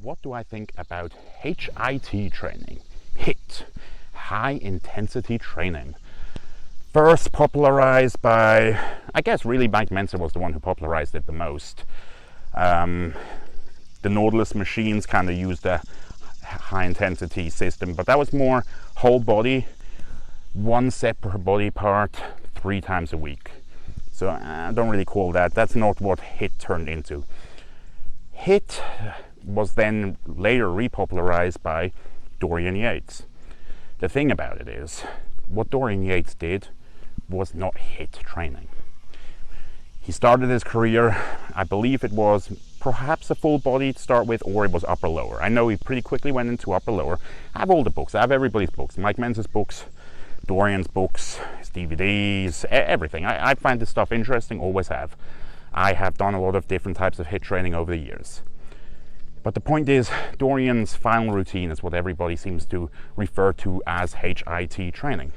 what do I think about HIT training? HIT, high intensity training. First popularized by, I guess really Mike Mentzer was the one who popularized it the most. The Nautilus machines kind of used a high intensity system, but that was more whole body, 1 set per body part, 3 times a week. So I don't really call that. That's not what HIT turned into. HIT was then later repopularized by Dorian Yates. The thing about it is, what Dorian Yates did was not HIT training. He started his career, I believe it was perhaps a full body to start with, or it was upper lower. I know he pretty quickly went into upper lower. I have all the books, I have everybody's books, Mike Mentzer's books, Dorian's books, his DVDs, everything. I find this stuff interesting, always have. I have done a lot of different types of HIT training over the years. But the point is, Dorian's final routine is what everybody seems to refer to as HIT training.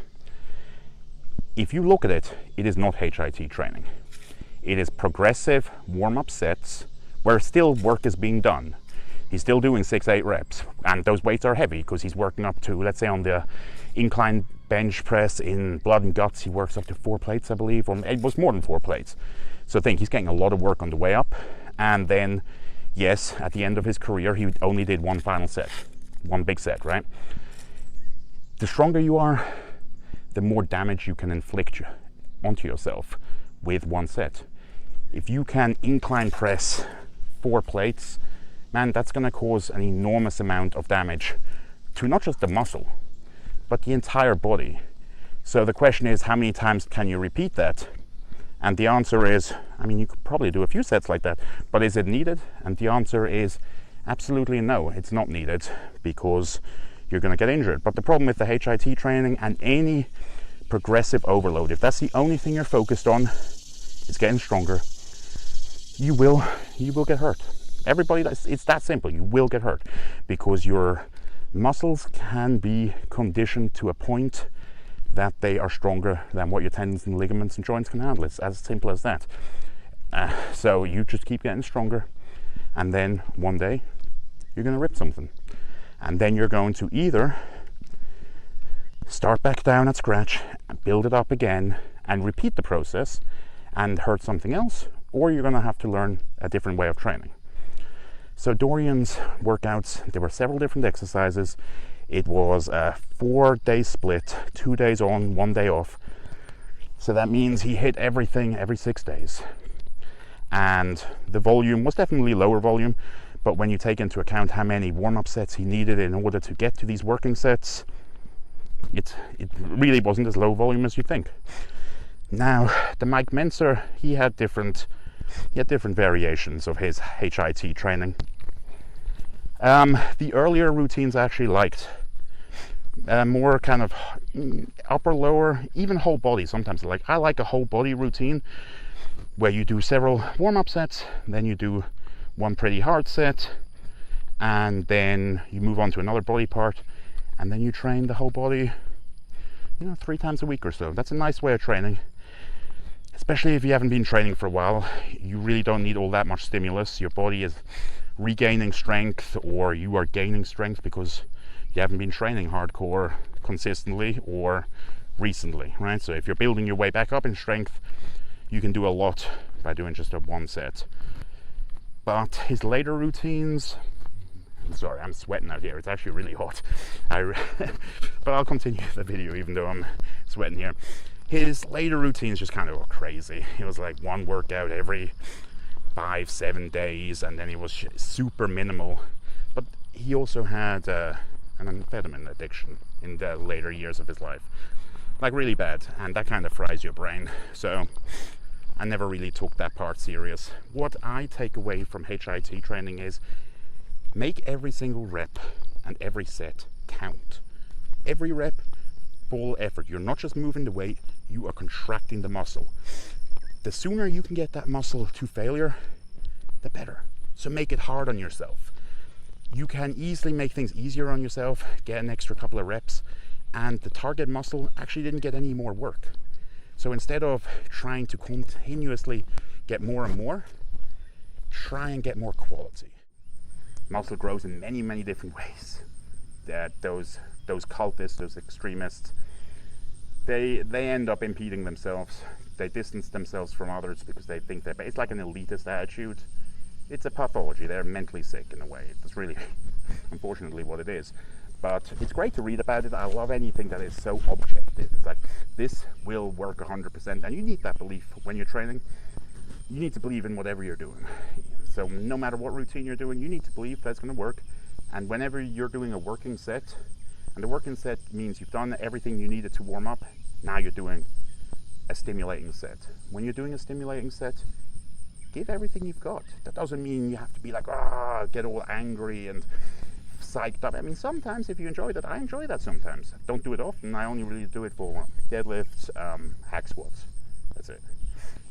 If you look at it, it is not HIT training. It is progressive warm-up sets where still work is being done. He's still doing 6-8 reps, and those weights are heavy because he's working up to, let's say on the incline bench press in blood and guts, he works up to 4 plates, I believe, or it was more than 4 plates. So I think he's getting a lot of work on the way up, and then, yes, at the end of his career, he only did 1 final set, 1 big set, right? The stronger you are, the more damage you can inflict onto yourself with 1 set. If you can incline press 4 plates, man, that's going to cause an enormous amount of damage to not just the muscle, but the entire body. So the question is, how many times can you repeat that? And the answer is, I mean, you could probably do a few sets like that, but is it needed? And the answer is absolutely no, it's not needed, because you're going to get injured. But the problem with the HIT training and any progressive overload, if that's the only thing you're focused on, it's getting stronger, you will get hurt. Everybody, it's that simple. You will get hurt because your muscles can be conditioned to a point that they are stronger than what your tendons and ligaments and joints can handle. It's as simple as that. So you just keep getting stronger, and then one day you're going to rip something, and then you're going to either start back down at scratch, build it up again, and repeat the process and hurt something else, or you're going to have to learn a different way of training. So Dorian's workouts, there were several different exercises. It was a 4-day split, 2 days on, 1 day off. So that means he hit everything every 6 days. And the volume was definitely lower volume, but when you take into account how many warm-up sets he needed in order to get to these working sets, it really wasn't as low volume as you think. Now, the Mike Mentzer, he had different variations of his HIT training. The earlier routines I actually liked. More kind of upper, lower, even whole body sometimes. I like a whole body routine where you do several warm-up sets, then you do 1 pretty hard set, and then you move on to another body part, and then you train the whole body, 3 times a week or so. That's a nice way of training. Especially if you haven't been training for a while, you really don't need all that much stimulus. Your body is regaining strength, or you are gaining strength because you haven't been training hardcore consistently or recently, right? So if you're building your way back up in strength, you can do a lot by doing just a 1 set. But his later routines, sorry, I'm sweating out here. It's actually really hot. But I'll continue the video even though I'm sweating here. His later routines just kind of were crazy. It was like 1 workout every 5-7 days, and then he was super minimal. But he also had an amphetamine addiction in the later years of his life, like really bad, and that kind of fries your brain. So I never really took that part serious. What I take away from HIT training is make every single rep and every set count. Every rep, full effort. You're not just moving the weight, you are contracting the muscle. The sooner you can get that muscle to failure, the better. So make it hard on yourself. You can easily make things easier on yourself, get an extra couple of reps, and the target muscle actually didn't get any more work. So instead of trying to continuously get more and more, try and get more quality. Muscle grows in many, many different ways. That those cultists, those extremists, they end up impeding themselves. They distance themselves from others because they think that it's like an elitist attitude. It's a pathology. They're mentally sick in a way. That's really, unfortunately, what it is. But it's great to read about it. I love anything that is so objective. It's like, this will work 100%, and you need that belief when you're training. You need to believe in whatever you're doing. So no matter what routine you're doing, you need to believe that's going to work. And whenever you're doing a working set, and the working set means you've done everything you needed to warm up, now you're doing a stimulating set. When you're doing a stimulating set, give everything you've got. That doesn't mean you have to be like, get all angry and psyched up. I mean, sometimes if you enjoy that, I enjoy that sometimes. Don't do it often. I only really do it for deadlifts, hack squats. That's it.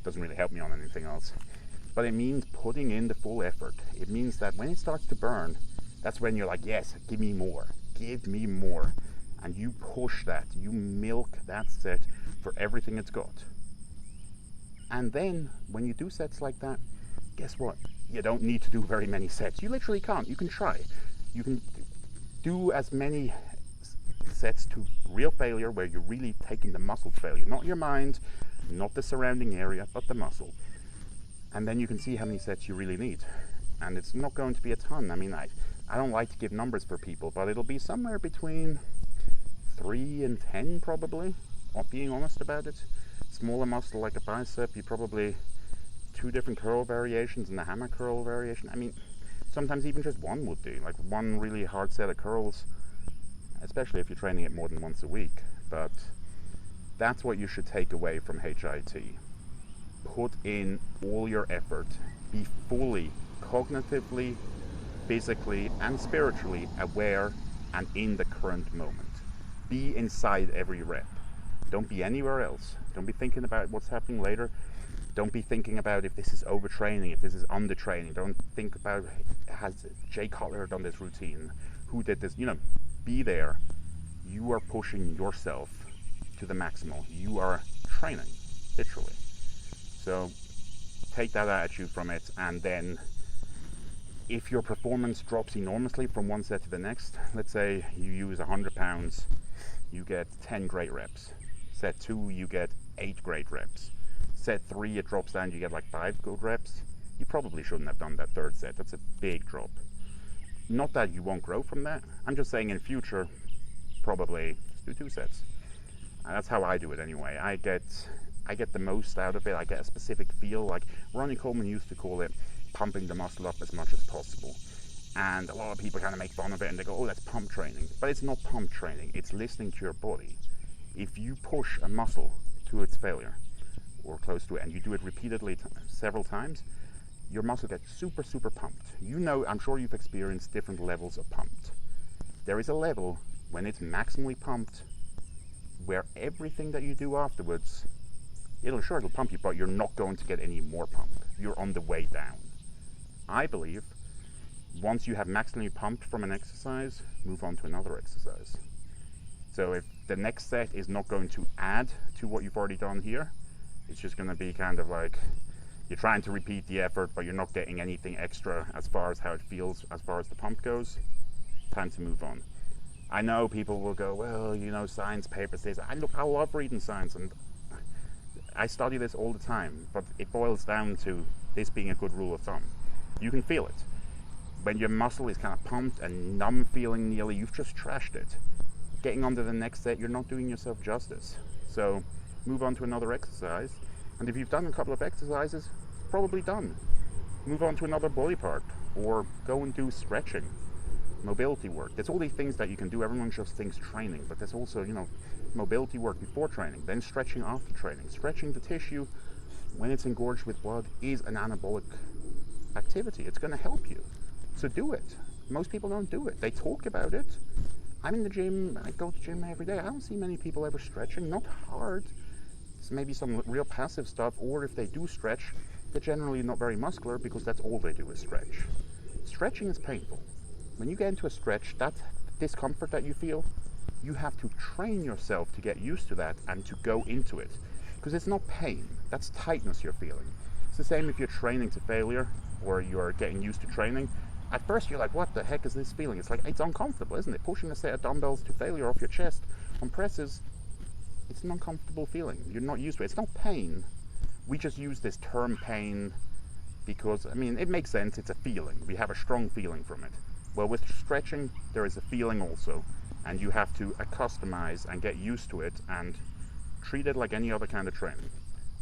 Doesn't really help me on anything else. But it means putting in the full effort. It means that when it starts to burn, that's when you're like, yes, give me more. Give me more. And you push that. You milk that set for everything it's got. And then when you do sets like that, guess what? You don't need to do very many sets. You literally can't. You can try. You can do as many sets to real failure where you're really taking the muscle to failure. Not your mind, not the surrounding area, but the muscle. And then you can see how many sets you really need. And it's not going to be a ton. I mean, I don't like to give numbers for people, but it'll be somewhere between 3 and 10 probably, being honest about it. Smaller muscle like a bicep, you probably 2 different curl variations and a hammer curl variation. I mean, sometimes even just one would do, like one really hard set of curls, especially if you're training it more than once a week. But that's what you should take away from HIIT. Put in all your effort. Be fully, cognitively, physically, and spiritually aware and in the current moment. Be inside every rep. Don't be anywhere else. Don't be thinking about what's happening later. Don't be thinking about if this is overtraining, if this is undertraining. Don't think about, has Jay Cutler done this routine? Who did this? Be there. You are pushing yourself to the maximal. You are training, literally. So take that attitude from it, and then if your performance drops enormously from one set to the next, let's say you use 100 pounds, you get 10 great reps. Set 2, you get 8 great reps. Set 3, it drops down, you get like 5 good reps. You probably shouldn't have done that third set. That's a big drop. Not that you won't grow from that. I'm just saying in future, probably just do 2 sets. And that's how I do it anyway. I get the most out of it. I get a specific feel, like Ronnie Coleman used to call it pumping the muscle up as much as possible. And a lot of people kind of make fun of it and they go, oh, that's pump training. But it's not pump training. It's listening to your body. If you push a muscle to its failure or close to it and you do it repeatedly several times, your muscle gets super, super pumped. I'm sure you've experienced different levels of pumped. There is a level when it's maximally pumped where everything that you do afterwards, it'll pump you, but you're not going to get any more pump. You're on the way down. I believe once you have maximally pumped from an exercise, move on to another exercise. So if the next set is not going to add to what you've already done here, it's just going to be kind of like you're trying to repeat the effort, but you're not getting anything extra as far as how it feels, as far as the pump goes. Time to move on. I know people will go, well, science papers say, I love reading science and I study this all the time, but it boils down to this being a good rule of thumb. You can feel it. When your muscle is kind of pumped and numb feeling nearly, you've just trashed it. Getting on to the next set, you're not doing yourself justice. So move on to another exercise. And if you've done a couple of exercises, probably done. Move on to another body part or go and do stretching, mobility work. There's all these things that you can do. Everyone just thinks training, but there's also, mobility work before training, then stretching after training. Stretching the tissue when it's engorged with blood is an anabolic activity. It's going to help you. So do it. Most people don't do it. They talk about it. I'm in the gym, I go to the gym every day. I don't see many people ever stretching, not hard. It's maybe some real passive stuff, or if they do stretch, they're generally not very muscular because that's all they do is stretch. Stretching is painful. When you get into a stretch, that discomfort that you feel, you have to train yourself to get used to that and to go into it. Because it's not pain, that's tightness you're feeling. It's the same if you're training to failure or you're getting used to training. at first you're like, what the heck is this feeling? It's like, it's uncomfortable, isn't it? Pushing a set of dumbbells to failure off your chest on presses, it's an uncomfortable feeling. You're not used to it. It's not pain. We just use this term pain because, I mean, it makes sense. It's a feeling. We have a strong feeling from it. Well, with stretching, there is a feeling also, and you have to accustomize and get used to it and treat it like any other kind of training.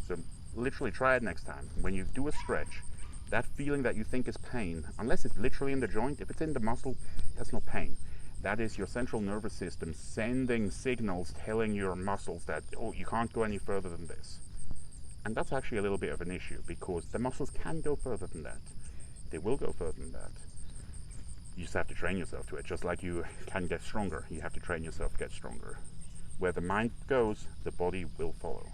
So literally try it next time. When you do a stretch, that feeling that you think is pain, unless it's literally in the joint, if it's in the muscle, that's not pain. That is your central nervous system sending signals telling your muscles that, oh, you can't go any further than this. And that's actually a little bit of an issue, because the muscles can go further than that. They will go further than that. You just have to train yourself to it. Just like you can get stronger, you have to train yourself to get stronger. Where the mind goes, the body will follow.